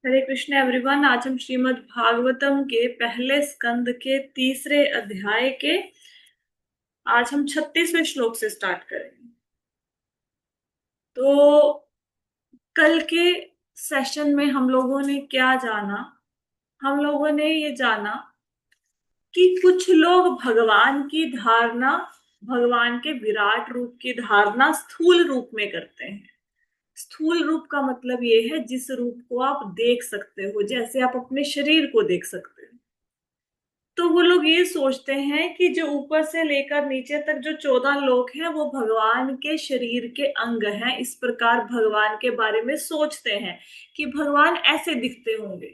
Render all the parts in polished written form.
हरे Krishna everyone. आज हम श्रीमद् भागवतम के पहले स्कंद के तीसरे अध्याय के आज हम 36वें श्लोक से स्टार्ट करेंगे। तो कल के सेशन में हम लोगों ने क्या जाना? हम लोगों ने ये जाना कि कुछ लोग भगवान की धारणा, भगवान के विराट रूप की धारणा स्थूल रूप में करते हैं। स्थूल रूप का मतलब ये है जिस रूप को आप देख सकते हो, जैसे आप अपने शरीर को देख सकते हो। तो वो लोग ये सोचते हैं कि जो ऊपर से लेकर नीचे तक जो 14 लोक हैं वो भगवान के शरीर के अंग हैं। इस प्रकार भगवान के बारे में सोचते हैं कि भगवान ऐसे दिखते होंगे।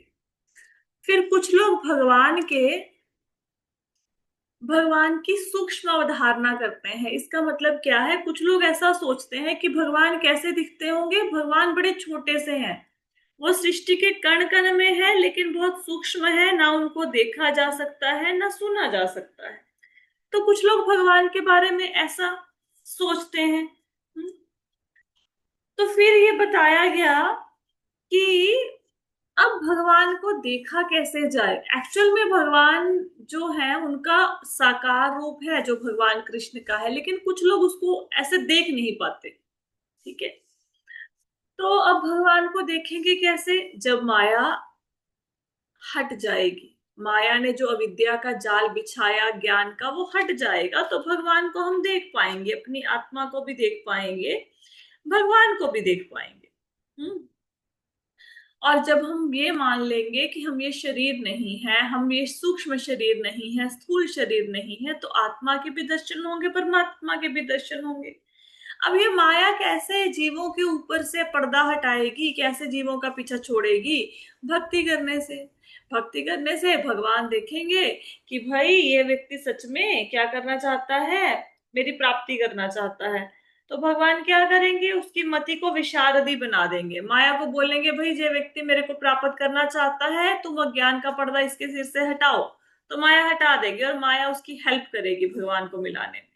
फिर कुछ लोग भगवान की सूक्ष्म अवधारणा करते हैं। इसका मतलब क्या है? कुछ लोग ऐसा सोचते हैं कि भगवान कैसे दिखते होंगे, भगवान बड़े छोटे से हैं, वो सृष्टि के कण कण में है, लेकिन बहुत सूक्ष्म है, ना उनको देखा जा सकता है ना सुना जा सकता है। तो कुछ लोग भगवान के बारे में ऐसा सोचते हैं। तो फिर ये बताया गया कि अब भगवान को देखा कैसे जाए। एक्चुअल में भगवान जो है उनका साकार रूप है जो भगवान कृष्ण का है, लेकिन कुछ लोग उसको ऐसे देख नहीं पाते। ठीक है, तो अब भगवान को देखेंगे कैसे? जब माया हट जाएगी, माया ने जो अविद्या का जाल बिछाया ज्ञान का, वो हट जाएगा, तो भगवान को हम देख पाएंगे, अपनी आत्मा को भी देख पाएंगे, भगवान को भी देख पाएंगे। और जब हम ये मान लेंगे कि हम ये शरीर नहीं है, हम ये सूक्ष्म शरीर नहीं है, स्थूल शरीर नहीं है, तो आत्मा के भी दर्शन होंगे, परमात्मा के भी दर्शन होंगे। अब ये माया कैसे जीवों के ऊपर से पर्दा हटाएगी, कैसे जीवों का पीछा छोड़ेगी? भक्ति करने से। भक्ति करने से भगवान देखेंगे कि भाई ये व्यक्ति सच में क्या करना चाहता है, मेरी प्राप्ति करना चाहता है। तो भगवान क्या करेंगे? उसकी मति को विशारदी बना देंगे। माया को बोलेंगे भाई ये व्यक्ति मेरे को प्राप्त करना चाहता है, तुम अज्ञान का पर्दा इसके सिर से हटाओ। तो माया हटा देगी और माया उसकी हेल्प करेगी भगवान को मिलाने में।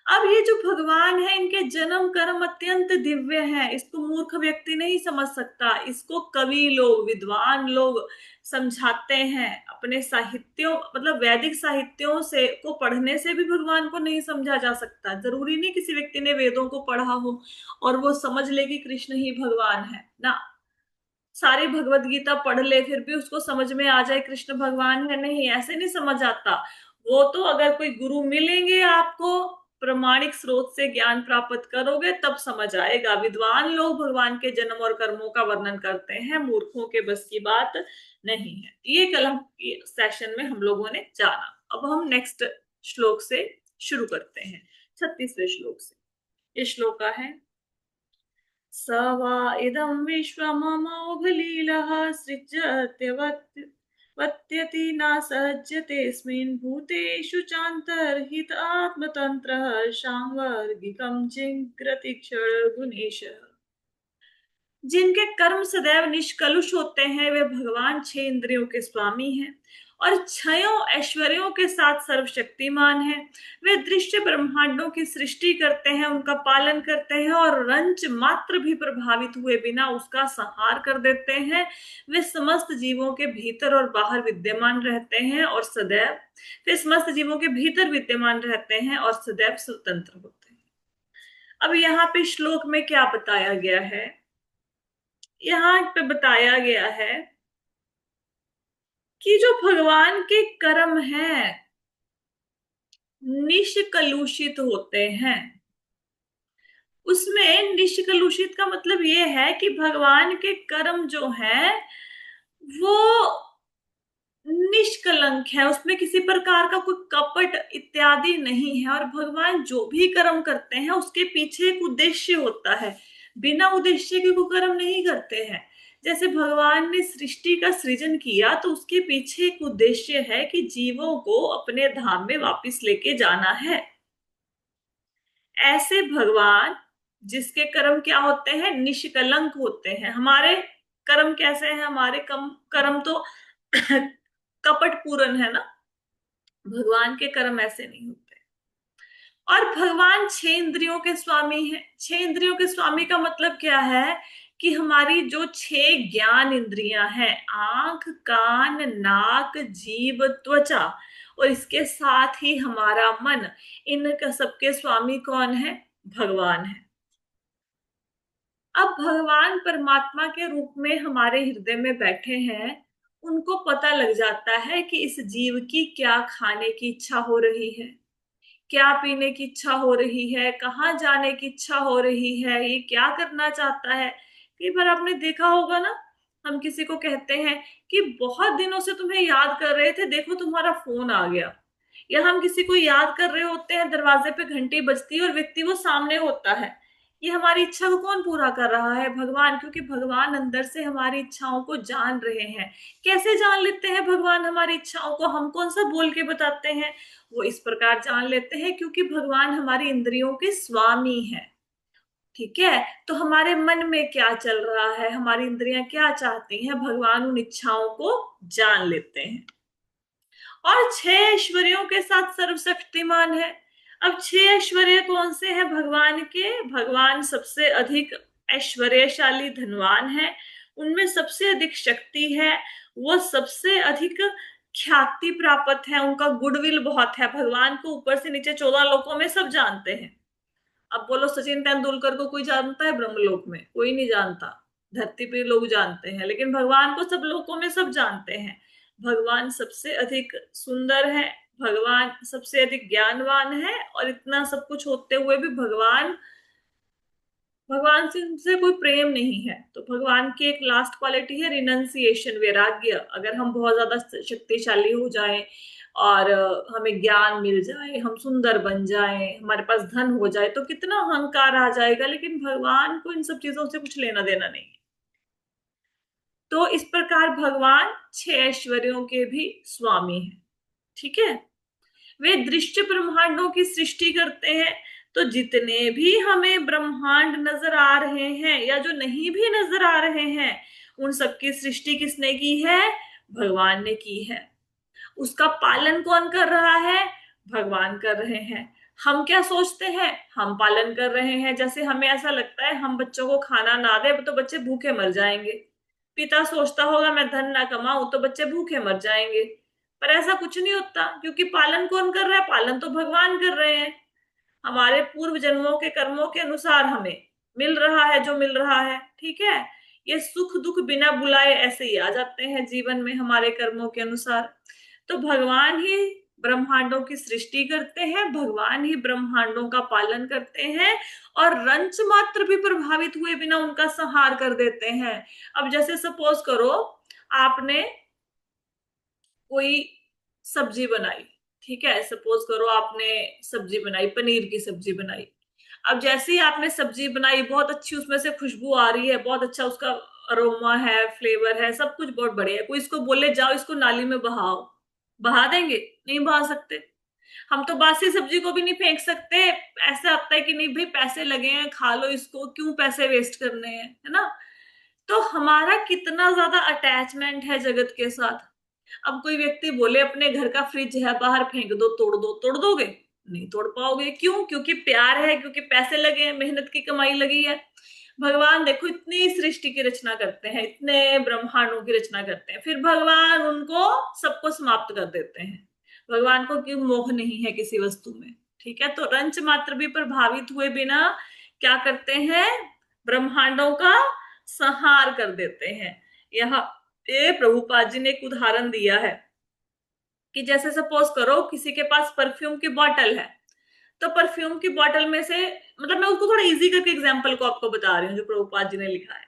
अब ये जो भगवान है, इनके जन्म कर्म अत्यंत दिव्य हैं। इसको मूर्ख व्यक्ति नहीं समझ सकता। इसको कवि लोग, विद्वान लोग समझाते हैं अपने साहित्यों, मतलब वैदिक साहित्यों से को पढ़ने से भी भगवान को नहीं समझा जा सकता। जरूरी नहीं किसी व्यक्ति ने वेदों को पढ़ा हो और वो समझ ले कि कृष्ण ही भगवान है ना। सारी भगवत गीता पढ़ ले फिर भी उसको समझ में आ जाए कृष्ण भगवान है, नहीं, ऐसे नहीं समझ आता। वो तो अगर कोई गुरु मिलेंगे आपको, प्रमाणिक स्रोत से ज्ञान प्राप्त करोगे, तब समझ आएगा। विद्वान लोग भगवान के जन्म और कर्मों का वर्णन करते हैं, मूर्खों के बस की बात नहीं है। ये कल हम सेशन में हम लोगों ने जाना। अब हम नेक्स्ट श्लोक से शुरू करते हैं, 36वें श्लोक से। ये श्लोक है: स वा इदं विश्वममोघलीलः सृज्यत्यवत्यति न सज्जतेऽस्मिन् भूतेषु चान्तर्हित आत्मतन्त्रः सांवर्गिकं जिघ्रति क्षणगुणेशः। जिनके कर्म सदैव निष्कलुष होते हैं, वे भगवान 6 इंद्रियों के स्वामी हैं और 6 ऐश्वर्यों के साथ सर्वशक्तिमान हैं। वे दृश्य ब्रह्मांडों की सृष्टि करते हैं, उनका पालन करते हैं और रंच मात्र भी प्रभावित हुए बिना उसका संहार कर देते हैं। वे समस्त जीवों के भीतर और बाहर विद्यमान रहते हैं और सदैव वे समस्त जीवों के भीतर विद्यमान रहते हैं और सदैव स्वतंत्र होते हैं। अब यहाँ पे श्लोक में क्या बताया गया है? यहाँ पे बताया गया है कि जो भगवान के कर्म हैं निष्कलुषित होते हैं। उसमें निष्कलुषित का मतलब ये है कि भगवान के कर्म जो हैं वो निष्कलंक है, उसमें किसी प्रकार का कोई कपट इत्यादि नहीं है। और भगवान जो भी कर्म करते हैं उसके पीछे एक उद्देश्य होता है, बिना उद्देश्य के वो कर्म नहीं करते हैं। जैसे भगवान ने सृष्टि का सृजन किया तो उसके पीछे एक उद्देश्य है कि जीवों को अपने धाम में वापस लेके जाना है। ऐसे भगवान जिसके कर्म क्या होते हैं? निष्कलंक होते हैं। हमारे कर्म कैसे हैं? हमारे कर्म तो कपट पूर्ण है ना। भगवान के कर्म ऐसे नहीं होते। और भगवान 6 इंद्रियों के स्वामी हैं। 6 इंद्रियों के स्वामी का मतलब क्या है? कि हमारी जो 6 ज्ञान इंद्रियां हैं, आंख, कान, नाक, जीभ, त्वचा, और इसके साथ ही हमारा मन, इन सबके स्वामी कौन है? भगवान है। अब भगवान परमात्मा के रूप में हमारे हृदय में बैठे हैं। उनको पता लग जाता है कि इस जीव की क्या खाने की इच्छा हो रही है, क्या पीने की इच्छा हो रही है, कहाँ जाने की इच्छा हो रही है, ये क्या करना चाहता है। कई बार आपने देखा होगा ना, हम किसी को कहते हैं कि बहुत दिनों से तुम्हें याद कर रहे थे, देखो तुम्हारा फोन आ गया। या हम किसी को याद कर रहे होते हैं, दरवाजे पे घंटी बजती है और व्यक्ति वो सामने होता है। ये हमारी इच्छा को कौन पूरा कर रहा है? भगवान। क्योंकि भगवान अंदर से हमारी इच्छाओं को जान रहे हैं। कैसे जान लेते हैं भगवान हमारी इच्छाओं को? हम कौन सा बोल के बताते हैं? वो इस प्रकार जान लेते हैं क्योंकि भगवान हमारी इंद्रियों के स्वामी हैं। ठीक है, तो हमारे मन में क्या चल रहा है, हमारी इंद्रियां क्या चाहती हैं, भगवान उन इच्छाओं को जान लेते हैं। और 6 ऐश्वर्यों के साथ सर्वशक्तिमान है। अब 6 ऐश्वर्य कौन से हैं भगवान के? भगवान सबसे अधिक ऐश्वर्यशाली धनवान है, उनमें सबसे अधिक शक्ति है, वो सबसे अधिक ख्याति प्राप्त है, उनका गुडविल बहुत है। भगवान को ऊपर से नीचे 14 लोकों में सब जानते हैं। अब बोलो, सचिन तेंदुलकर को कोई जानता है ब्रह्मलोक में? कोई नहीं जानता। धरती पे लोग जानते हैं, लेकिन भगवान को सब लोकों में सब जानते हैं। भगवान सबसे अधिक सुंदर है, भगवान सबसे अधिक ज्ञानवान है, और इतना सब कुछ होते हुए भी भगवान से उनसे कोई प्रेम नहीं है। तो भगवान की एक लास्ट क्वालिटी है रिनंसिएशन, वैराग्य। अगर हम बहुत ज्यादा शक्तिशाली हो जाएं और हमें ज्ञान मिल जाए, हम सुंदर बन जाएं, हमारे पास धन हो जाए, तो कितना अहंकार आ जाएगा। लेकिन भगवान को इन सब चीजों से कुछ लेना देना नहीं। तो इस प्रकार भगवान 6 ऐश्वर्यों के भी स्वामी हैं। ठीक है, वे दृश्य ब्रह्मांडों की सृष्टि करते हैं। तो जितने भी हमें ब्रह्मांड नजर आ रहे हैं या जो नहीं भी नजर आ रहे हैं, उन सबकी सृष्टि किसने की है? भगवान ने की है। उसका पालन कौन कर रहा है? भगवान कर रहे हैं। हम क्या सोचते हैं? हम पालन कर रहे हैं। जैसे हमें ऐसा लगता है हम बच्चों को खाना ना दे तो बच्चे भूखे मर जाएंगे। पिता सोचता होगा मैं धन ना कमाऊं तो बच्चे भूखे मर जाएंगे। पर ऐसा कुछ नहीं होता, क्योंकि पालन कौन कर रहा है? पालन तो भगवान कर रहे हैं। हमारे पूर्व जन्मों के कर्मों के अनुसार हमें मिल रहा है जो मिल रहा है। ठीक है, ये सुख दुख बिना बुलाए ऐसे ही आ जाते हैं जीवन में हमारे कर्मों के अनुसार। तो भगवान ही ब्रह्मांडों की सृष्टि करते हैं, भगवान ही ब्रह्मांडों का पालन करते हैं, और रंच मात्र भी प्रभावित हुए बिना उनका संहार कर देते हैं। अब जैसे सपोज करो, आपने कोई सब्जी बनाई। ठीक है, सपोज करो आपने सब्जी बनाई, पनीर की सब्जी बनाई। अब जैसे ही आपने सब्जी बनाई, बहुत अच्छी उसमें से खुशबू आ रही है, बहुत अच्छा उसका अरोमा है, फ्लेवर है, सब कुछ बहुत बढ़िया है। कोई इसको बोले जाओ इसको नाली में बहाओ, बहा देंगे? नहीं बहा सकते। हम तो बासी सब्जी को भी नहीं फेंक सकते। ऐसा लगता है कि नहीं भाई, पैसे लगे हैं, खा लो इसको, क्यों पैसे वेस्ट करने हैं, है ना? तो हमारा कितना ज्यादा अटैचमेंट है जगत के साथ। अब कोई व्यक्ति बोले अपने घर का फ्रिज है बाहर फेंक दो, तोड़ दो, तोड़ दोगे? नहीं तोड़ पाओगे। क्यों? क्योंकि प्यार है, क्योंकि पैसे लगे हैं, मेहनत की कमाई लगी है। भगवान देखो इतनी सृष्टि की रचना करते हैं, इतने ब्रह्मांडों की रचना करते हैं, फिर भगवान उनको सबको समाप्त कर देते हैं। भगवान को क्यों मोह नहीं है किसी वस्तु में? ठीक है, तो रंच मात्र भी प्रभावित हुए बिना क्या करते हैं? ब्रह्मांडों का संहार कर देते हैं। यहाँ पे प्रभुपाद जी ने एक उदाहरण दिया है कि जैसे सपोज करो किसी के पास परफ्यूम की बॉटल है। तो परफ्यूम की बॉटल में से, मतलब मैं उसको थोड़ा इजी करके एग्जांपल को आपको बता रही हूँ जो प्रभुपाद जी ने लिखा है।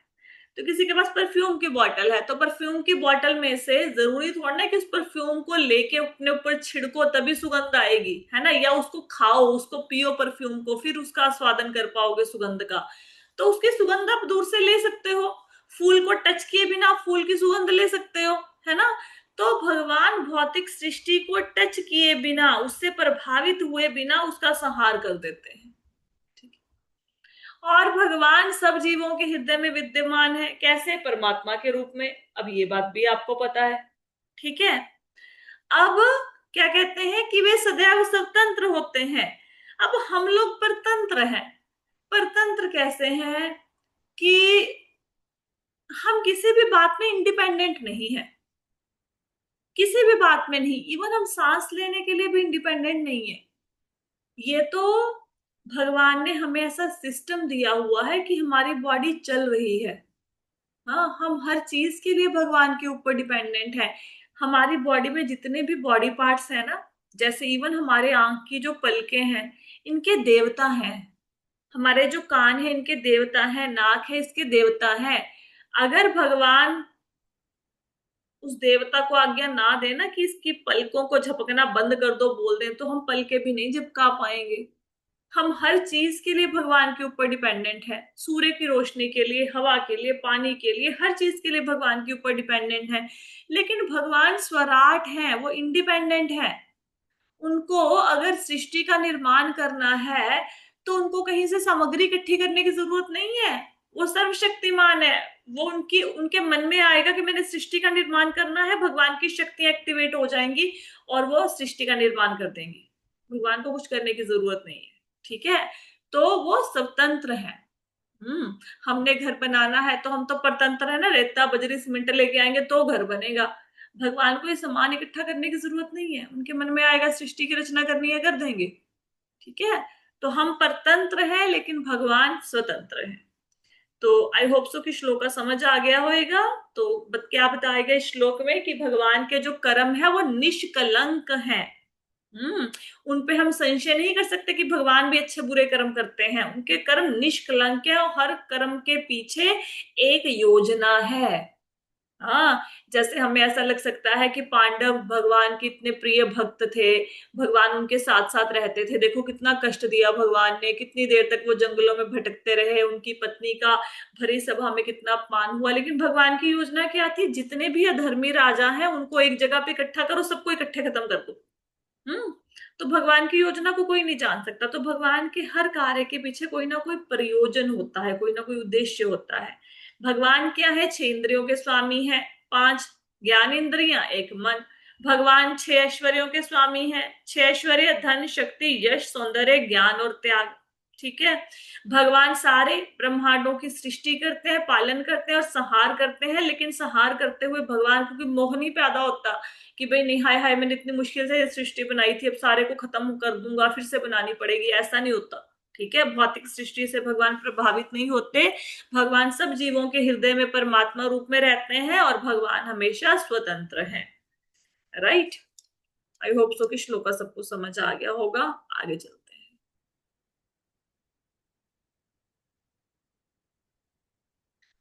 तो किसी के पास परफ्यूम की बॉटल है, तो परफ्यूम की बॉटल में से जरूरी थोड़ा ना कि उस परफ्यूम को लेके अपने ऊपर छिड़को तभी सुगंध आएगी, है ना? या उसको खाओ, उसको पियो परफ्यूम को, फिर उसका आस्वादन कर पाओगे सुगंध का। तो उसकी सुगंध आप दूर से ले सकते हो, फूल को टच किए बिना आप फूल की सुगंध ले सकते हो, है ना? तो भगवान भौतिक सृष्टि को टच किए बिना, उससे प्रभावित हुए बिना उसका संहार कर देते हैं। और भगवान सब जीवों के हृदय में विद्यमान है। कैसे? परमात्मा के रूप में। अब ये बात भी आपको पता है। ठीक है, अब क्या कहते हैं कि वे सदैव स्वतंत्र होते हैं। अब हम लोग परतंत्र हैं। परतंत्र कैसे हैं? कि किसी भी बात में इंडिपेंडेंट नहीं है, किसी भी बात में नहीं। इवन हम सांस लेने के लिए भी इंडिपेंडेंट नहीं है। ये तो भगवान ने हमें ऐसा सिस्टम दिया हुआ है कि हमारी बॉडी चल रही है। हाँ, हम हर चीज के लिए भगवान के ऊपर डिपेंडेंट है। हमारी बॉडी में जितने भी बॉडी पार्ट्स हैं ना, जैसे इवन हमारे आंख की जो पलकें हैं, इनके देवता हैं। हमारे जो कान है, इनके देवता है। नाक है, इसके देवता है। अगर भगवान उस देवता को आज्ञा ना देना कि इसकी पलकों को झपकना बंद कर दो, बोल दें, तो हम पलके भी नहीं झपका पाएंगे। हम हर चीज के लिए भगवान के ऊपर डिपेंडेंट है। सूर्य की रोशनी के लिए, हवा के लिए, पानी के लिए, हर चीज के लिए भगवान के ऊपर डिपेंडेंट है। लेकिन भगवान स्वराट है, वो इंडिपेंडेंट है। उनको अगर सृष्टि का निर्माण करना है तो उनको कहीं से सामग्री इकट्ठी करने की जरूरत नहीं है। वो सर्वशक्तिमान है। वो उनकी उनके मन में आएगा कि मैंने सृष्टि का निर्माण करना है, भगवान की शक्तियां एक्टिवेट हो जाएंगी और वो सृष्टि का निर्माण कर देंगे। भगवान को कुछ करने की जरूरत नहीं है। ठीक है, तो वो स्वतंत्र है। हमने घर बनाना है तो हम तो परतंत्र है ना, रेता बजरी सीमेंट लेके आएंगे तो घर बनेगा। भगवान को ये सामान इकट्ठा करने की जरूरत नहीं है। उनके मन में आएगा सृष्टि की रचना करनी है, कर देंगे। ठीक है, तो हम परतंत्र हैं लेकिन भगवान स्वतंत्र है। तो आई होप सो कि श्लोक का समझ आ गया होगा। तो क्या बताया गया इस श्लोक में कि भगवान के जो कर्म है वो निष्कलंक है। हम्म उन पे हम संशय नहीं कर सकते कि भगवान भी अच्छे बुरे कर्म करते हैं। उनके कर्म निष्कलंक है और हर कर्म के पीछे एक योजना है। हाँ, जैसे हमें ऐसा लग सकता है कि पांडव भगवान के इतने प्रिय भक्त थे, भगवान उनके साथ साथ रहते थे, देखो कितना कष्ट दिया भगवान ने, कितनी देर तक वो जंगलों में भटकते रहे, उनकी पत्नी का भरी सभा में कितना अपमान हुआ। लेकिन भगवान की योजना क्या थी? जितने भी अधर्मी राजा हैं उनको एक जगह पे इकट्ठा करो, सबको इकट्ठे खत्म कर दो। हम्म तो भगवान की योजना को कोई नहीं जान सकता। तो भगवान के हर कार्य के पीछे कोई ना कोई प्रयोजन होता है, कोई ना कोई उद्देश्य होता है। भगवान क्या है? 6 इंद्रियों के स्वामी है, 5 ज्ञान इंद्रियां, एक मन। भगवान 6 ऐश्वर्यों के स्वामी है, 6 ऐश्वर्य धन शक्ति यश सौंदर्य ज्ञान और त्याग। ठीक है, भगवान सारे ब्रह्मांडों की सृष्टि करते हैं, पालन करते हैं और संहार करते हैं। लेकिन संहार करते हुए भगवान को कोई मोह नहीं पैदा होता कि भाई नहीं, हाय हाय मैंने इतनी मुश्किल से ये सृष्टि बनाई थी, अब सारे को खत्म कर दूंगा, फिर से बनानी पड़ेगी। ऐसा नहीं होता। ठीक है, भौतिक सृष्टि से भगवान प्रभावित नहीं होते। भगवान सब जीवों के हृदय में परमात्मा रूप में रहते हैं और भगवान हमेशा स्वतंत्र है। राइट। आई होप सो कि श्लोक का सबको समझ आ गया होगा। आगे चलते हैं।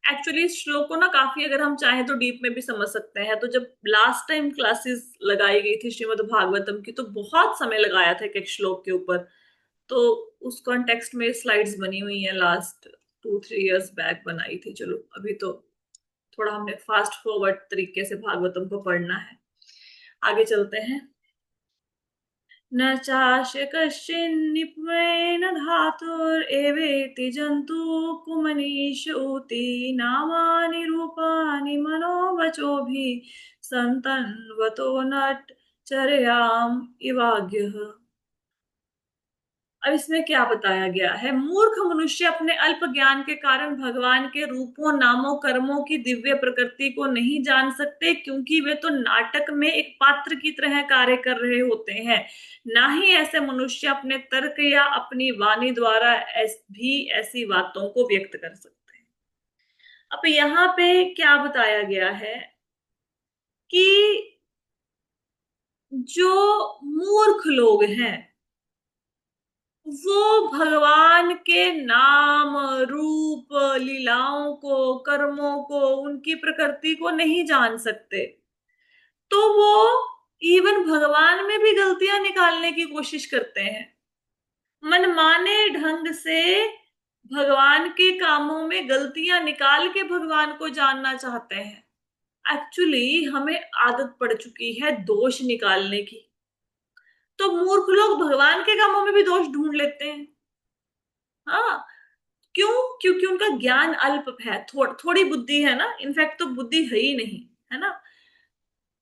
एक्चुअली इस श्लोक को ना काफी, अगर हम चाहें तो डीप में भी समझ सकते हैं। तो जब लास्ट टाइम क्लासेस लगाई गई थी श्रीमद् भागवतम की, तो बहुत समय लगाया था एक एक श्लोक के ऊपर। तो उस कॉन्टेक्स्ट में स्लाइड्स बनी हुई हैं, लास्ट 2-3 इयर्स बैक बनाई थी। चलो अभी तो थोड़ा हमने फास्ट फॉरवर्ड तरीके से भागवतम को पढ़ना है। आगे चलते हैं। न चास्य कश्चिन्निपुणेन धातुरेवेति जन्तु पुमनीष ऊति नामानि रूपाणि मनोवचोभिः सन्तन्वतो नटचर्याम् इवाज्ञः। अब इसमें क्या बताया गया है? मूर्ख मनुष्य अपने अल्प ज्ञान के कारण भगवान के रूपों, नामों, कर्मों की दिव्य प्रकृति को नहीं जान सकते, क्योंकि वे तो नाटक में एक पात्र की तरह कार्य कर रहे होते हैं। ना ही ऐसे मनुष्य अपने तर्क या अपनी वाणी द्वारा भी ऐसी बातों को व्यक्त कर सकते हैं। अब यहाँ पे क्या बताया गया है कि जो मूर्ख लोग हैं वो भगवान के नाम, रूप, लीलाओं को, कर्मों को, उनकी प्रकृति को नहीं जान सकते। तो वो इवन भगवान में भी गलतियां निकालने की कोशिश करते हैं। मनमाने ढंग से भगवान के कामों में गलतियां निकाल के भगवान को जानना चाहते हैं। एक्चुअली हमें आदत पड़ चुकी है दोष निकालने की। तो मूर्ख लोग भगवान के कामों में भी दोष ढूंढ लेते हैं। हाँ, क्यों? क्योंकि उनका ज्ञान अल्प है, थोड़ी बुद्धि है ना, इनफैक्ट तो बुद्धि है ही नहीं, है ना।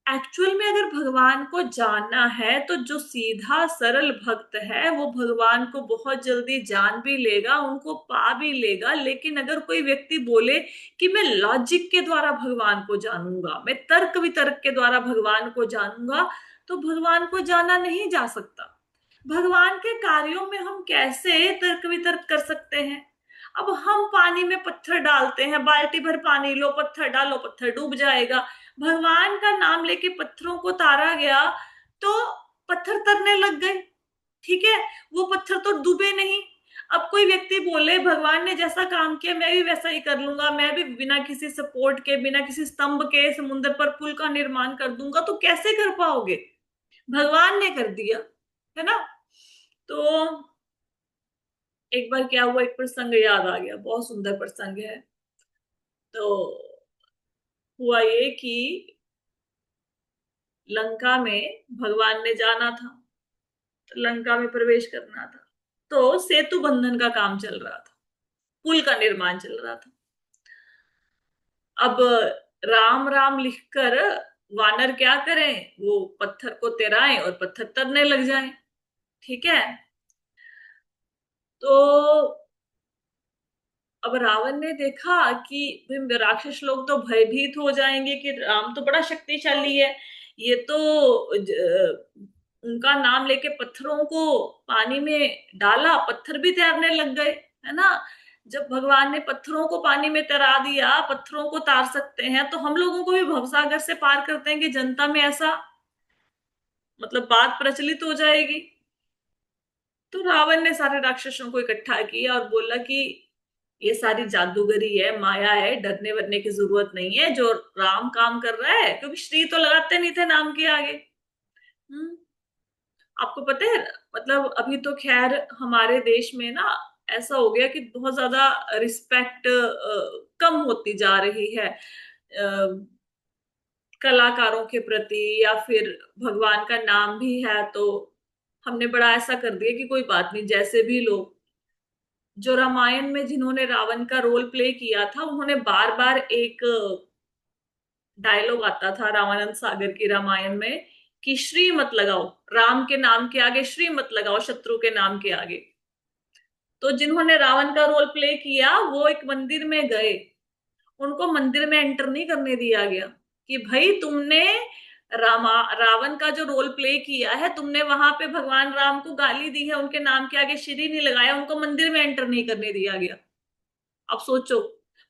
एक्चुअल में अगर भगवान को जानना है तो जो सीधा सरल भक्त है वो भगवान को बहुत जल्दी जान भी लेगा, उनको पा भी लेगा। लेकिन अगर कोई व्यक्ति बोले कि मैं लॉजिक के द्वारा भगवान को जानूंगा, मैं तर्क वितर्क के द्वारा भगवान को जानूंगा, तो भगवान को जाना नहीं जा सकता। भगवान के कार्यों में हम कैसे तर्क वितर्क कर सकते हैं? अब हम पानी में पत्थर डालते हैं, बाल्टी भर पानी लो, पत्थर डालो, पत्थर डूब जाएगा। भगवान का नाम लेके पत्थरों को तारा गया तो पत्थर तरने लग गए। ठीक है, वो पत्थर तो डूबे नहीं। अब कोई व्यक्ति बोले भगवान ने जैसा काम किया मैं भी वैसा ही कर लूंगा, मैं भी बिना किसी सपोर्ट के, बिना किसी स्तंभ के समुद्र पर पुल का निर्माण कर दूंगा, तो कैसे कर पाओगे? भगवान ने कर दिया, है ना? तो एक बार क्या हुआ, एक प्रसंग याद आ गया, बहुत सुंदर प्रसंग है। तो हुआ ये कि लंका में भगवान ने जाना था, तो लंका में प्रवेश करना था, तो सेतु बंधन का काम चल रहा था, पुल का निर्माण चल रहा था। अब राम राम लिखकर वानर क्या करें, वो पत्थर को तेराएं और पत्थर तरने लग जाएं। ठीक है, तो अब रावण ने देखा कि भाई राक्षस लोग तो भयभीत हो जाएंगे कि राम तो बड़ा शक्तिशाली है, ये तो उनका नाम लेके पत्थरों को पानी में डाला, पत्थर भी तैरने लग गए, है ना? जब भगवान ने पत्थरों को पानी में तैरा दिया, पत्थरों को तार सकते हैं, तो हम लोगों को भी भवसागर से पार कर देंगे। जनता में ऐसा मतलब बात प्रचलित हो जाएगी। तो रावण ने सारे राक्षसों को इकट्ठा किया और बोला कि ये सारी जादूगरी है, माया है, डरने वरने की जरूरत नहीं है, जो राम काम कर रहा है, क्योंकि श्री तो लगाते नहीं थे नाम के आगे। हम्म आपको पता है, मतलब अभी तो खैर हमारे देश में ना ऐसा हो गया कि बहुत ज्यादा रिस्पेक्ट कम होती जा रही है कलाकारों के प्रति, या फिर भगवान का नाम भी है तो हमने बड़ा ऐसा कर दिया कि कोई बात नहीं, जैसे भी लोग। जो रामायण में जिन्होंने रावण का रोल प्ले किया था, उन्होंने बार बार एक डायलॉग आता था रामानंद सागर की रामायण में कि श्री मत लगाओ, राम के नाम के आगे श्री मत लगाओ, शत्रु के नाम के आगे। तो जिन्होंने रावण का रोल प्ले किया वो एक मंदिर में गए, उनको मंदिर में एंटर नहीं करने दिया गया कि भाई तुमने रावण का जो रोल प्ले किया है, तुमने वहां पे भगवान राम को गाली दी है, उनके नाम के आगे श्री नहीं लगाया, उनको मंदिर में एंटर नहीं करने दिया गया। अब सोचो,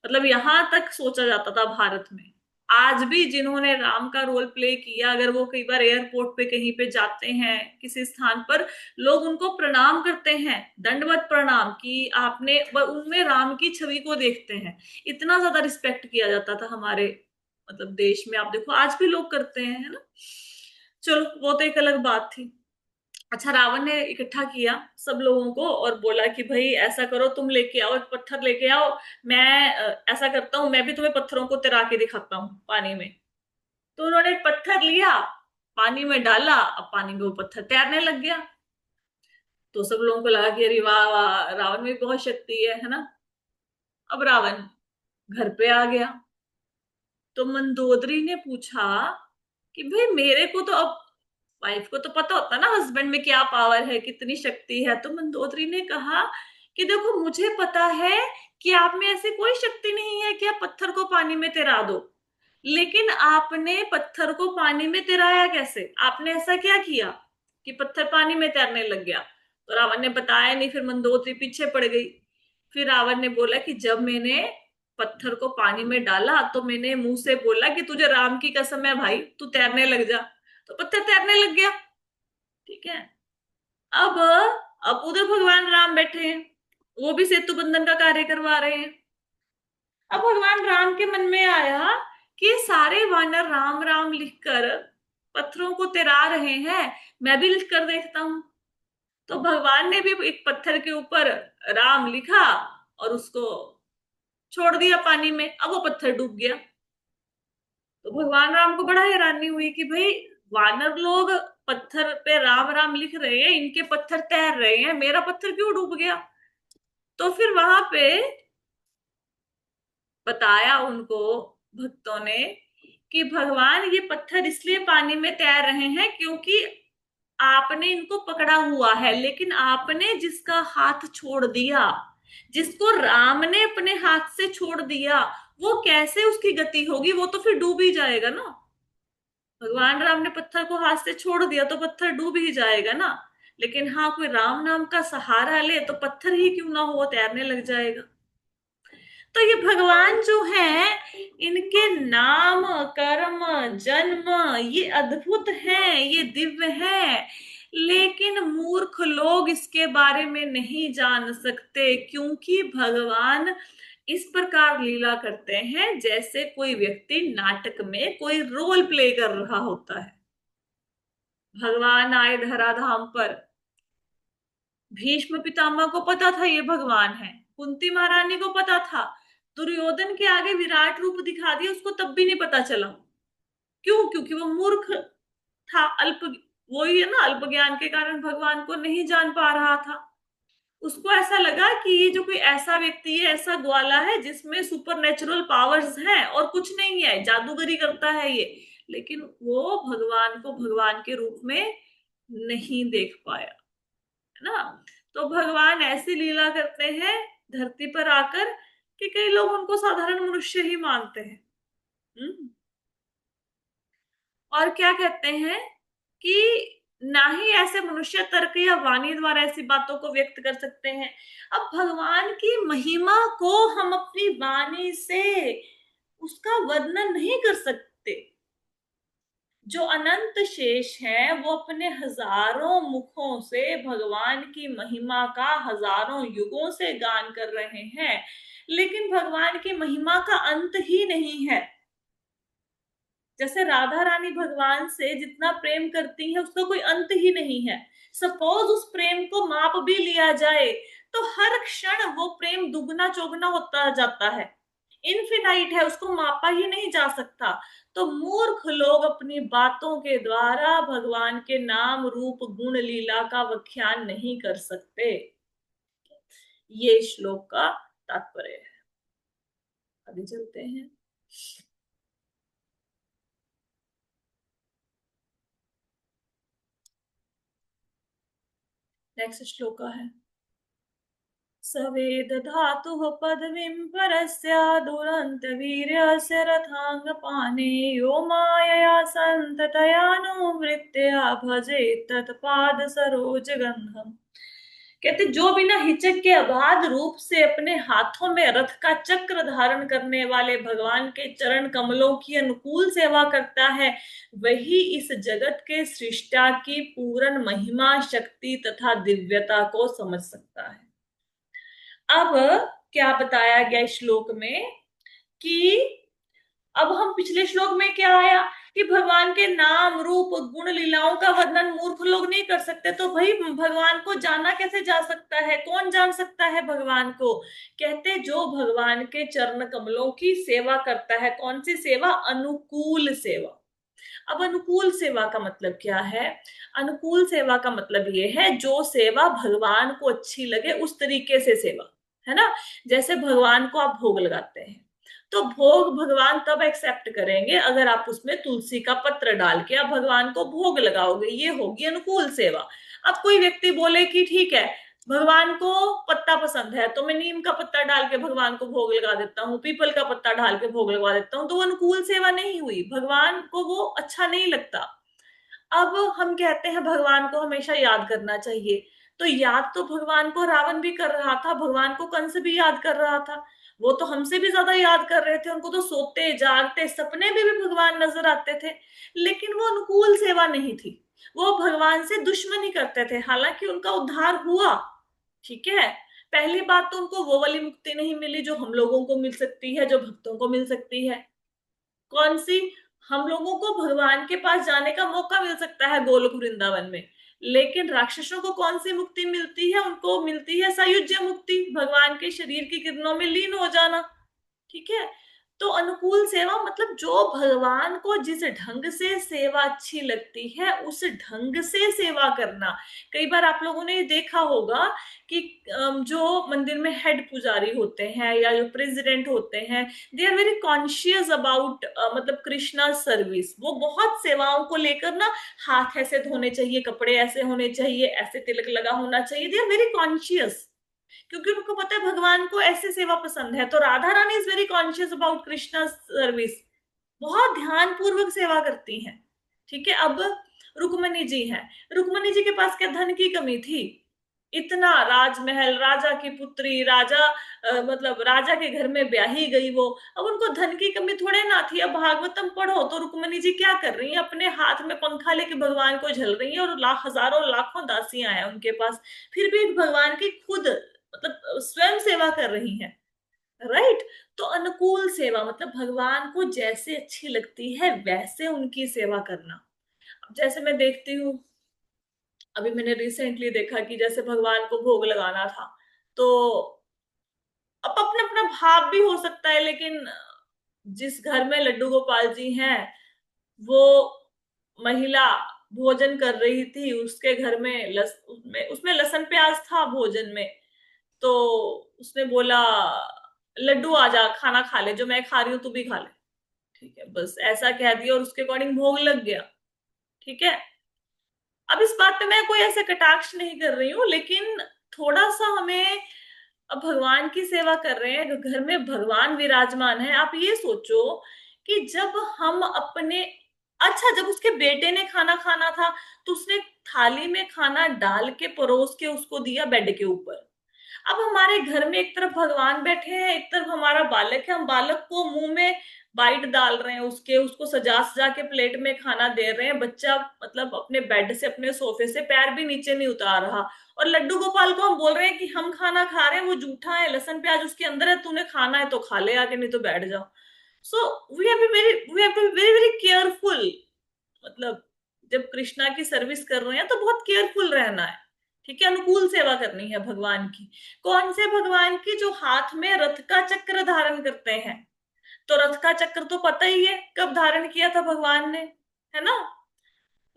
मतलब यहां तक सोचा जाता था भारत में। आज भी जिन्होंने राम का रोल प्ले किया, अगर वो कई बार एयरपोर्ट पे कहीं पे जाते हैं किसी स्थान पर, लोग उनको प्रणाम करते हैं, दंडवत प्रणाम, कि आपने उनमें राम की छवि को देखते हैं। इतना ज्यादा रिस्पेक्ट किया जाता था हमारे मतलब देश में। आप देखो आज भी लोग करते हैं, है ना? चलो वो तो एक अलग बात थी। अच्छा, रावण ने इकट्ठा किया सब लोगों को और बोला कि भाई ऐसा करो, तुम लेके आओ, एक पत्थर लेके आओ, मैं ऐसा करता हूँ, मैं भी तुम्हें पत्थरों को तिरा के दिखाता हूँ पानी में। तो उन्होंने एक पत्थर लिया, पानी में डाला, अब पानी में वो पत्थर तैरने लग गया। तो सब लोगों को लगा कि अरे वाह वाह, रावण में भी बहुत शक्ति है ना? अब रावण घर पे आ गया, तो मंदोदरी ने पूछा कि भाई मेरे को तो अब, वाइफ को तो पता होता ना हस्बैंड में क्या पावर है, कितनी शक्ति है। तो मंदोदरी ने कहा कि देखो मुझे पता है कि आप में ऐसी कोई शक्ति नहीं है कि आप पत्थर को पानी में तैरा दो, लेकिन आपने पत्थर को पानी में तैराया कैसे? आपने ऐसा क्या किया कि पत्थर पानी में तैरने लग गया? तो रावण ने बताया नहीं, फिर मंदोदरी पीछे पड़ गई। फिर रावण ने बोला कि जब मैंने पत्थर को पानी में डाला तो मैंने मुंह से बोला कि तुझे राम की कसम है भाई, तू तैरने लग जा। तो पत्थर तैरने लग गया। ठीक है, अब अब उधर भगवान राम बैठे हैं, वो भी सेतु बंधन का कार्य करवा रहे हैं। अब भगवान राम के मन में आया कि ये सारे वानर राम राम लिखकर पत्थरों को तिरा रहे हैं, मैं भी लिख कर देखता हूं। तो भगवान ने भी एक पत्थर के ऊपर राम लिखा और उसको छोड़ दिया पानी में, अब वो पत्थर डूब गया। तो भगवान राम को बड़ा हैरानी हुई कि भाई वानर लोग पत्थर पे राम राम लिख रहे हैं, इनके पत्थर तैर रहे हैं, मेरा पत्थर क्यों डूब गया? तो फिर वहां पे बताया उनको भक्तों ने कि भगवान ये पत्थर इसलिए पानी में तैर रहे हैं क्योंकि आपने इनको पकड़ा हुआ है, लेकिन आपने जिसका हाथ छोड़ दिया, जिसको राम ने अपने हाथ से छोड़ दिया, वो कैसे उसकी गति होगी? वो तो फिर डूब ही जाएगा ना। भगवान राम ने पत्थर को हाथ से छोड़ दिया तो पत्थर डूब ही जाएगा ना। लेकिन हाँ, कोई राम नाम का सहारा ले तो पत्थर ही क्यों ना हो, वो तैरने लग जाएगा। तो ये भगवान जो है, इनके नाम, कर्म, जन्म ये अद्भुत हैं, ये दिव्य हैं, लेकिन मूर्ख लोग इसके बारे में नहीं जान सकते, क्योंकि भगवान इस प्रकार लीला करते हैं जैसे कोई व्यक्ति नाटक में कोई रोल प्ले कर रहा होता है। भगवान आए धराधाम पर, भीष्म पितामह को पता था ये भगवान है, कुंती महारानी को पता था, दुर्योधन के आगे विराट रूप दिखा दिया, उसको तब भी नहीं पता चला। क्यों? क्योंकि वो मूर्ख था, अल्प, वही है ना, अल्प ज्ञान के कारण भगवान को नहीं जान पा रहा था। उसको ऐसा लगा कि ये जो कोई ऐसा व्यक्ति है, ऐसा ग्वाला है जिसमें सुपर नेचुरल पावर्स हैं और कुछ नहीं है, जादूगरी करता है ये। लेकिन वो भगवान को भगवान के रूप में नहीं देख पाया, है ना। तो भगवान ऐसी लीला करते हैं धरती पर आकर कि कई लोग उनको साधारण मनुष्य ही मानते हैं। हम्म। और क्या कहते हैं कि ना ही ऐसे मनुष्य तर्क या वाणी द्वारा ऐसी बातों को व्यक्त कर सकते हैं। अब भगवान की महिमा को हम अपनी वाणी से उसका वर्णन नहीं कर सकते। जो अनंत शेष है वो अपने हजारों मुखों से भगवान की महिमा का हजारों युगों से गान कर रहे हैं, लेकिन भगवान की महिमा का अंत ही नहीं है। जैसे राधा रानी भगवान से जितना प्रेम करती है उसका कोई अंत ही नहीं है। सपोज उस प्रेम को माप भी लिया जाए तो हर क्षण वो प्रेम दुगना चौगुना होता जाता है, इनफिनाइट है, उसको मापा ही नहीं जा सकता। तो मूर्ख लोग अपनी बातों के द्वारा भगवान के नाम रूप गुण लीला का व्याख्यान नहीं कर सकते। ये श्लोक का तात्पर्य है। आगे चलते हैं। नेक्स्ट श्लोक है, सवेद धातुः पदवीं परस्य दुरन्तवीर्यस्य रथाङ्गपाणे यो मायया सन्ततयानुवृत्त्या भजेत् तत्पाद सरोजगन्धम्। कहते जो बिना हिचक के अबाध रूप से अपने हाथों में रथ का चक्र धारण करने वाले भगवान के चरण कमलों की अनुकूल सेवा करता है, वही इस जगत के सृष्टा की पूर्ण महिमा, शक्ति तथा दिव्यता को समझ सकता है। अब क्या बताया गया श्लोक में कि अब हम पिछले श्लोक में क्या आया कि भगवान के नाम रूप गुण लीलाओं का वर्णन मूर्ख लोग नहीं कर सकते, तो भाई भगवान को जाना कैसे जा सकता है? कौन जान सकता है भगवान को? कहते जो भगवान के चरण कमलों की सेवा करता है। कौन सी सेवा? अनुकूल सेवा। अब अनुकूल सेवा का मतलब क्या है? अनुकूल सेवा का मतलब ये है जो सेवा भगवान को अच्छी लगे उस तरीके से सेवा, है ना। जैसे भगवान को आप भोग लगाते हैं तो भोग भगवान तब एक्सेप्ट करेंगे अगर आप उसमें तुलसी का पत्र डाल के आप भगवान को भोग लगाओगे, ये होगी अनुकूल सेवा। अब कोई व्यक्ति बोले कि ठीक है, भगवान को पत्ता पसंद है तो मैं नीम का पत्ता डाल के भगवान को भोग लगा देता हूँ, पीपल का पत्ता डाल के भोग लगा देता हूँ, तो वो अनुकूल सेवा नहीं हुई, भगवान को वो अच्छा नहीं लगता। अब हम कहते हैं भगवान को हमेशा याद करना चाहिए, तो याद तो भगवान को रावण भी कर रहा था, भगवान को कंस भी याद कर रहा था, वो तो हमसे भी ज्यादा याद कर रहे थे, उनको तो सोते जागते सपने में भी भगवान नजर आते थे, लेकिन वो अनुकूल सेवा नहीं थी। वो भगवान से दुश्मनी करते थे, हालांकि उनका उद्धार हुआ, ठीक है। पहली बात तो उनको वो वाली मुक्ति नहीं मिली जो हम लोगों को मिल सकती है, जो भक्तों को मिल सकती है। कौन सी? हम लोगों को भगवान के पास जाने का मौका मिल सकता है गोलोक वृंदावन में, लेकिन राक्षसों को कौन सी मुक्ति मिलती है? उनको मिलती है सायुज्य मुक्ति, भगवान के शरीर की किरणों में लीन हो जाना, ठीक है। तो अनुकूल सेवा मतलब जो भगवान को जिस ढंग से सेवा अच्छी लगती है उस ढंग से सेवा करना। कई बार आप लोगों ने देखा होगा कि जो मंदिर में हेड पुजारी होते हैं या जो प्रेसिडेंट होते हैं, they are very conscious about मतलब कृष्णा सर्विस। वो बहुत सेवाओं को लेकर ना, हाथ ऐसे धोने चाहिए, कपड़े ऐसे होने चाहिए, ऐसे तिलक लगा होना चाहिए, दे आर वेरी कॉन्शियस, क्योंकि उनको पता है भगवान को ऐसे सेवा पसंद है। तो Radha Rani is very conscious about Krishna service, बहुत ध्यान पूर्वक सेवा करती हैं। ठीक है। अब रुक्मणी जी हैं, रुक्मणी जी के पास क्या धन की कमी थी? इतना राजमहल, राजा की पुत्री, राजा मतलब राजा के घर में ब्याही गई वो, अब उनको धन की कमी थोड़े ना थी। अब भागवतम पढ़ो तो रुक्मणी जी क्या कर रही हैं, अपने हाथ में पंखा लेके भगवान को झल रही हैं, और हजारों लाखों दासियां हैं उनके पास, फिर भी भगवान की खुद मतलब स्वयं सेवा कर रही हैं। राइट। तो अनुकूल सेवा मतलब भगवान को जैसे अच्छी लगती है वैसे उनकी सेवा करना। अब जैसे मैं देखती हूँ, अभी मैंने रिसेंटली देखा कि जैसे भगवान को भोग लगाना था, तो अब अपना अपना भाव भी हो सकता है, लेकिन जिस घर में लड्डू गोपाल जी हैं, वो महिला भोजन कर रही थी, उसके घर में उसमें लहसुन प्याज था भोजन में। तो उसने बोला, लड्डू आजा खाना खा ले, जो मैं खा रही हूँ तू भी खा ले। ठीक है, बस ऐसा कह दिया और उसके अकॉर्डिंग भोग लग गया। ठीक है। अब इस बात पे मैं कोई ऐसे कटाक्ष नहीं कर रही हूँ, लेकिन थोड़ा सा हमें, अब भगवान की सेवा कर रहे हैं, घर में भगवान विराजमान है, आप ये सोचो कि जब हम अपने, अच्छा जब उसके बेटे ने खाना खाना था तो उसने थाली में खाना डाल के परोस के उसको दिया बेड के ऊपर। अब हमारे घर में एक तरफ भगवान बैठे हैं, एक तरफ हमारा बालक है, हम बालक को मुंह में बाइट डाल रहे हैं, उसके उसको सजा सजा के प्लेट में खाना दे रहे हैं। बच्चा मतलब अपने बेड से, अपने सोफे से पैर भी नीचे नहीं उतार रहा, और लड्डू गोपाल को हम बोल रहे हैं कि हम खाना खा रहे हैं, वो जूठा है, लहसुन प्याज उसके अंदर है, तूने खाना है तो खा ले आके, नहीं तो बैठ जाओ। So we have to be very very careful. मतलब जब कृष्णा की सर्विस कर रहे हैं तो बहुत केयरफुल रहना है। ठीक है। अनुकूल सेवा करनी है भगवान की। कौन से भगवान की? जो हाथ में रथ का चक्र धारण करते हैं। तो रथ का चक्र तो पता ही है कब धारण किया था भगवान ने, है ना?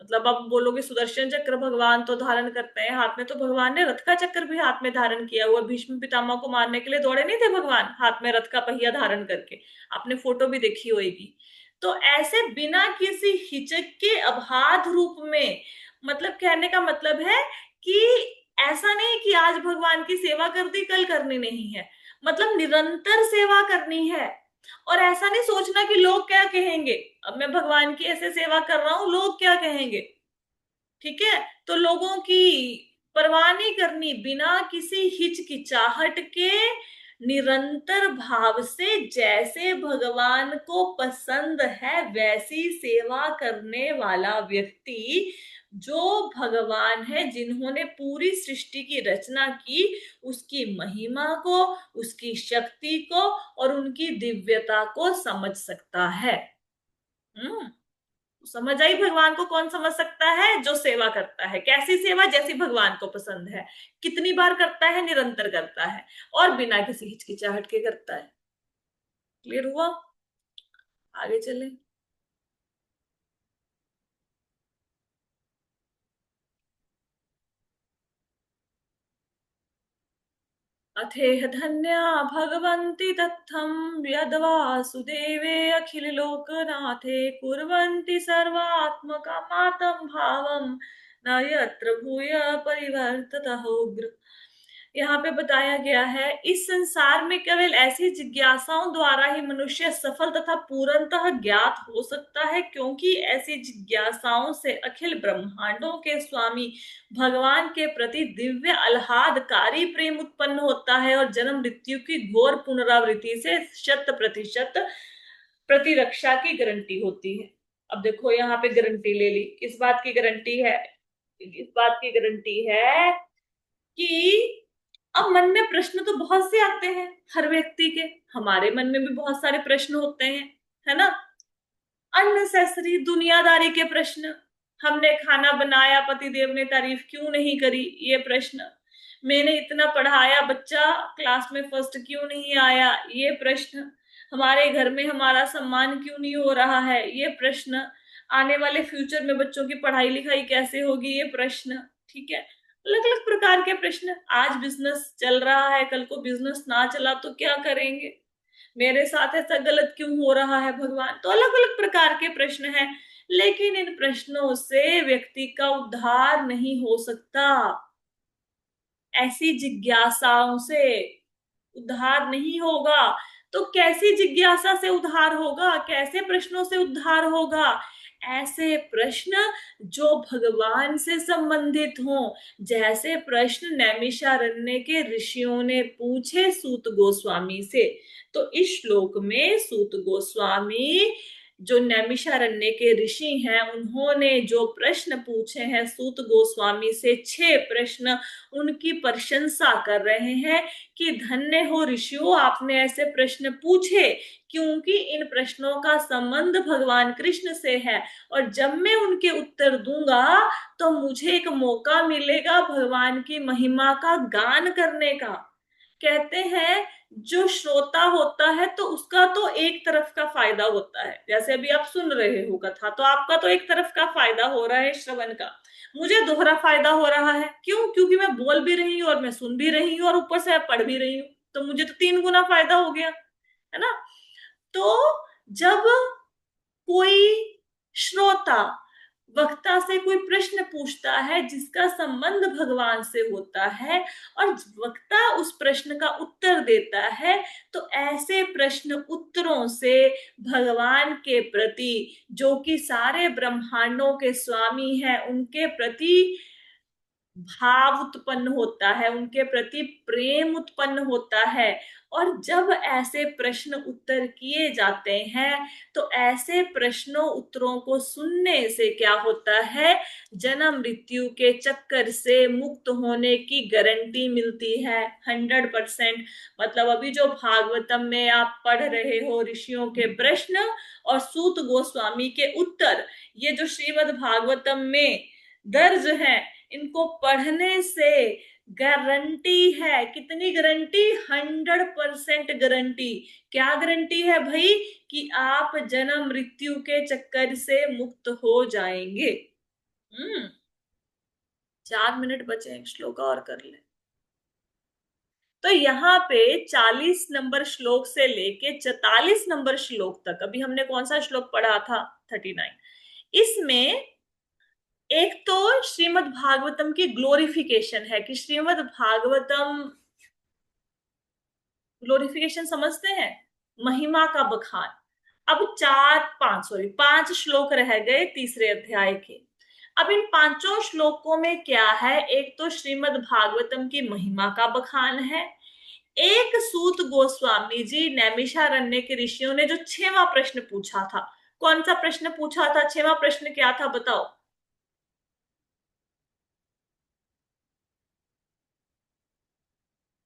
मतलब आप बोलोगे सुदर्शन चक्र भगवान तो धारण करते हैं हाथ में, तो भगवान ने रथ का चक्र भी हाथ में धारण किया हुआ। भीष्म पितामह को मारने के लिए दौड़े नहीं थे भगवान हाथ में रथ का पहिया धारण करके? आपने फोटो भी देखी होगी। तो ऐसे बिना किसी हिचक के अबाध रूप में, मतलब कहने का मतलब है कि ऐसा नहीं कि आज भगवान की सेवा कर दी कल करनी नहीं है, मतलब निरंतर सेवा करनी है। और ऐसा नहीं सोचना कि लोग क्या कहेंगे, अब मैं भगवान की ऐसे सेवा कर रहा हूं, लोग क्या कहेंगे। ठीक है। तो लोगों की परवाह नहीं करनी, बिना किसी हिचकिचाहट के निरंतर भाव से जैसे भगवान को पसंद है वैसी सेवा करने वाला व्यक्ति, जो भगवान है, जिन्होंने पूरी सृष्टि की रचना की, उसकी महिमा को, उसकी शक्ति को और उनकी दिव्यता को समझ सकता है। हम्म। समझ आई? भगवान को कौन समझ सकता है? जो सेवा करता है। कैसी सेवा? जैसी भगवान को पसंद है। कितनी बार करता है? निरंतर करता है, और बिना किसी हिचकिचाहट के करता है। क्लियर हुआ? आगे चले। अथेह धन्या भगवन्ति तत्थं यद्वासुदेवे अखिल लोकनाथे कुर्वन्ति सर्वात्मकमातं भावं न यत्र भूय परिवर्ततः उग्र। यहाँ पे बताया गया है, इस संसार में केवल ऐसी जिज्ञासाओं द्वारा ही मनुष्य सफल तथा पूर्णतः ज्ञात हो सकता है, क्योंकि ऐसी जिज्ञासाओं से अखिल ब्रह्मांडों के स्वामी भगवान के प्रति दिव्य आह्लादकारी प्रेम उत्पन्न होता है, और जन्म मृत्यु की घोर पुनरावृत्ति से 100% प्रतिरक्षा की गारंटी होती है। अब देखो यहाँ पे गारंटी ले ली, किस बात की गारंटी है? इस बात की गारंटी है कि अब मन में प्रश्न तो बहुत से आते हैं हर व्यक्ति के, हमारे मन में भी बहुत सारे प्रश्न होते हैं, है ना? अननेसेसरी दुनियादारी के प्रश्न। हमने खाना बनाया, पतिदेव ने तारीफ क्यों नहीं करी, ये प्रश्न। मैंने इतना पढ़ाया, बच्चा क्लास में फर्स्ट क्यों नहीं आया, ये प्रश्न। हमारे घर में हमारा सम्मान क्यों नहीं हो रहा है, ये प्रश्न। आने वाले फ्यूचर में बच्चों की पढ़ाई लिखाई कैसे होगी, ये प्रश्न। ठीक है, अलग अलग प्रकार के प्रश्न। आज बिजनेस चल रहा है, कल को बिजनेस ना चला तो क्या करेंगे, मेरे साथ ऐसा गलत क्यों हो रहा है भगवान। तो अलग अलग प्रकार के प्रश्न हैं, लेकिन इन प्रश्नों से व्यक्ति का उद्धार नहीं हो सकता। ऐसी जिज्ञासाओं से उद्धार नहीं होगा। तो कैसी जिज्ञासा से उद्धार होगा, कैसे प्रश्नों से उद्धार होगा? ऐसे प्रश्न जो भगवान से संबंधित हों, जैसे प्रश्न नैमिषारण्य के ऋषियों ने पूछे सूत गोस्वामी से। तो इस श्लोक में सूत गोस्वामी जो नैमिषारण्य के ऋषि हैं, उन्होंने जो प्रश्न पूछे हैं सूत गोस्वामी से, 6 प्रश्न, उनकी प्रशंसा कर रहे हैं कि धन्य हो ऋषियों, आपने ऐसे प्रश्न पूछे, क्योंकि इन प्रश्नों का संबंध भगवान कृष्ण से है। और जब मैं उनके उत्तर दूंगा तो मुझे एक मौका मिलेगा भगवान की महिमा का गान करने का। कहते हैं जो श्रोता होता है तो उसका तो एक तरफ का फायदा होता है, जैसे अभी आप सुन रहे हो कथा, तो आपका तो एक तरफ का फायदा हो रहा है श्रवण का। मुझे दोहरा फायदा हो रहा है, क्यों? क्योंकि मैं बोल भी रही हूँ और मैं सुन भी रही हूँ और ऊपर से पढ़ भी रही हूँ, तो मुझे तो 3 गुना फायदा हो गया, है ना। तो जब कोई श्रोता वक्ता से कोई प्रश्न पूछता है जिसका संबंध भगवान से होता है, और वक्ता उस प्रश्न का उत्तर देता है, तो ऐसे प्रश्न उत्तरों से भगवान के प्रति, जो कि सारे ब्रह्मांडों के स्वामी हैं, उनके प्रति भाव उत्पन्न होता है, उनके प्रति प्रेम उत्पन्न होता है। और जब ऐसे प्रश्न उत्तर किए जाते हैं, तो ऐसे प्रश्नों उत्तरों को सुनने से क्या होता है, जन्म मृत्यु के चक्कर से मुक्त होने की गारंटी मिलती है 100%। मतलब अभी जो भागवतम में आप पढ़ रहे हो, ऋषियों के प्रश्न और सूत गोस्वामी के उत्तर, ये जो श्रीमद् भागवतम में दर्ज है, इनको पढ़ने से गारंटी है। कितनी गारंटी? 100% गारंटी। क्या गारंटी है भाई? कि आप जन्म मृत्यु के चक्कर से मुक्त हो जाएंगे। 4 मिनट बचे हैं, एक श्लोक और कर ले। तो यहाँ पे 40 नंबर श्लोक से लेके 44 नंबर श्लोक तक, अभी हमने कौन सा श्लोक पढ़ा था? 39। इसमें एक तो श्रीमद् भागवतम की ग्लोरिफिकेशन है, कि श्रीमद् भागवतम, ग्लोरिफिकेशन समझते हैं, महिमा का बखान। अब 5 श्लोक रह गए तीसरे अध्याय के। अब इन 5 श्लोकों में क्या है? एक तो श्रीमद् भागवतम की महिमा का बखान है, एक सूत गोस्वामी जी नैमिषारण्य के ऋषियों ने जो 6वां प्रश्न पूछा था। कौन सा प्रश्न पूछा था? 6वां प्रश्न क्या था, बताओ।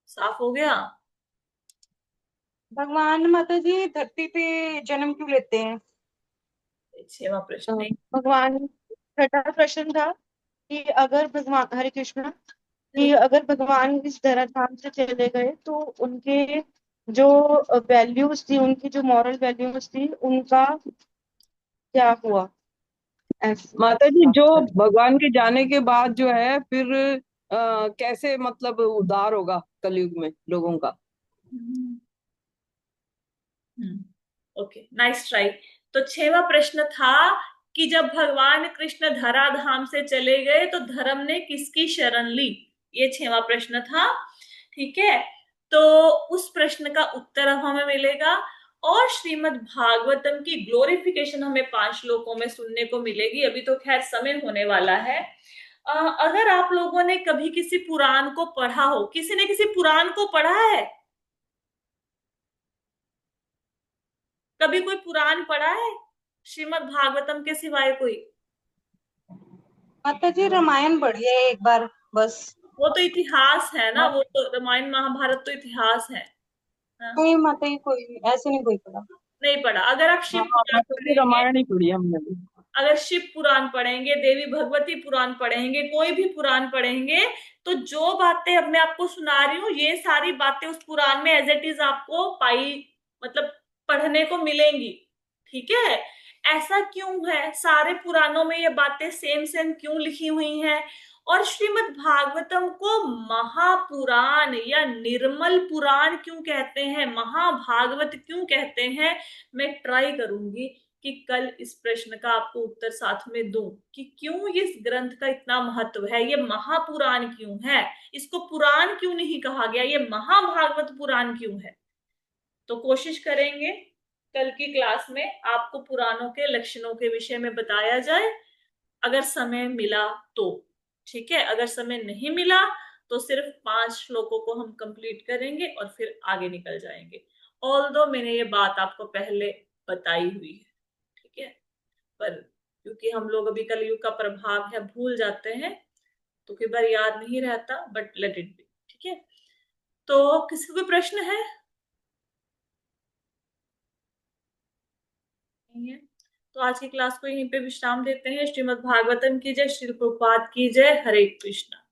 साफ हो गया? भगवान माता जी धरती पे जन्म क्यों लेते हैं? 6वां अ, प्रश्न नहीं। भगवान, छठा प्रश्न था कि अगर भगवान, हरे कृष्ण, कि अगर भगवान इस धराधाम से चले गए तो उनके जो वैल्यूज थी, उनकी जो मॉरल वैल्यूज थी, उनका क्या हुआ? ऐसा माता जी, जो था। भगवान के जाने के बाद जो है फिर कैसे मतलब उद्धार होगा कलयुग में लोगों का? Okay, nice try. तो 6वां प्रश्न था कि जब भगवान कृष्ण धराधाम से चले गए तो धर्म ने किसकी शरण ली, ये 6वां प्रश्न था। ठीक है, तो उस प्रश्न का उत्तर अब हमें मिलेगा। और श्रीमद् भागवतम की ग्लोरिफिकेशन हमें 5 श्लोकों में सुनने को मिलेगी। अभी तो खैर समय होने वाला है। अगर आप लोगों ने कभी किसी पुराण को पढ़ा हो, किसी ने किसी पुराण को पढ़ा है? कभी कोई पुराण पढ़ा है श्रीमद् भागवतम के सिवाय कोई? माता जी रामायण पढ़िए एक बार बस। वो तो इतिहास है ना, हाँ, वो तो रामायण महाभारत तो इतिहास है। हाँ, कोई माता जी, कोई ऐसे नहीं कोई पढ़ा। नहीं पढ़ा। अगर आप शिव हाँ, पुराण माता जी पढ़ेंगे, रामायण ही पढ़ी हमने भी। अगर शिव पुराण पढ़ेंगे, देवी भगवती पुराण पढ़ेंगे, कोई भी पुराण पढ़ेंगे, तो जो बातें अब मैं आपको सुना रही हूँ, ये सारी बातें उस पुराण में एज इट इज आपको पाई, मतलब पढ़ने को मिलेंगी। ठीक है, ऐसा क्यों है, सारे पुराणों में ये बातें सेम सेम क्यों लिखी हुई हैं, और श्रीमद् भागवतम को महापुराण या निर्मल पुराण क्यों कहते हैं, महाभागवत क्यों कहते हैं। मैं ट्राई करूंगी कि कल इस प्रश्न का आपको उत्तर साथ में दूं कि क्यों इस ग्रंथ का इतना महत्व है, ये महापुराण क्यों है, इसको पुराण क्यों नहीं कहा गया, ये महाभागवत पुराण क्यों है। तो कोशिश करेंगे कल की क्लास में आपको पुराणों के लक्षणों के विषय में बताया जाए, अगर समय मिला तो। ठीक है, अगर समय नहीं मिला तो सिर्फ 5 श्लोकों को हम कंप्लीट करेंगे और फिर आगे निकल जाएंगे। ऑल्दो मैंने ये बात आपको पहले बताई हुई है। ठीक है, पर क्योंकि हम लोग अभी कलयुग का प्रभाव है, भूल जाते हैं, तो कई बार याद नहीं रहता, बट लेट इट बी। ठीक है, तो किसी को कोई प्रश्न है? नहीं है, तो आज की क्लास को यहीं पे विश्राम देते हैं। श्रीमद् भागवतम की जय, श्री प्रभुपाद की जय, हरे कृष्णा।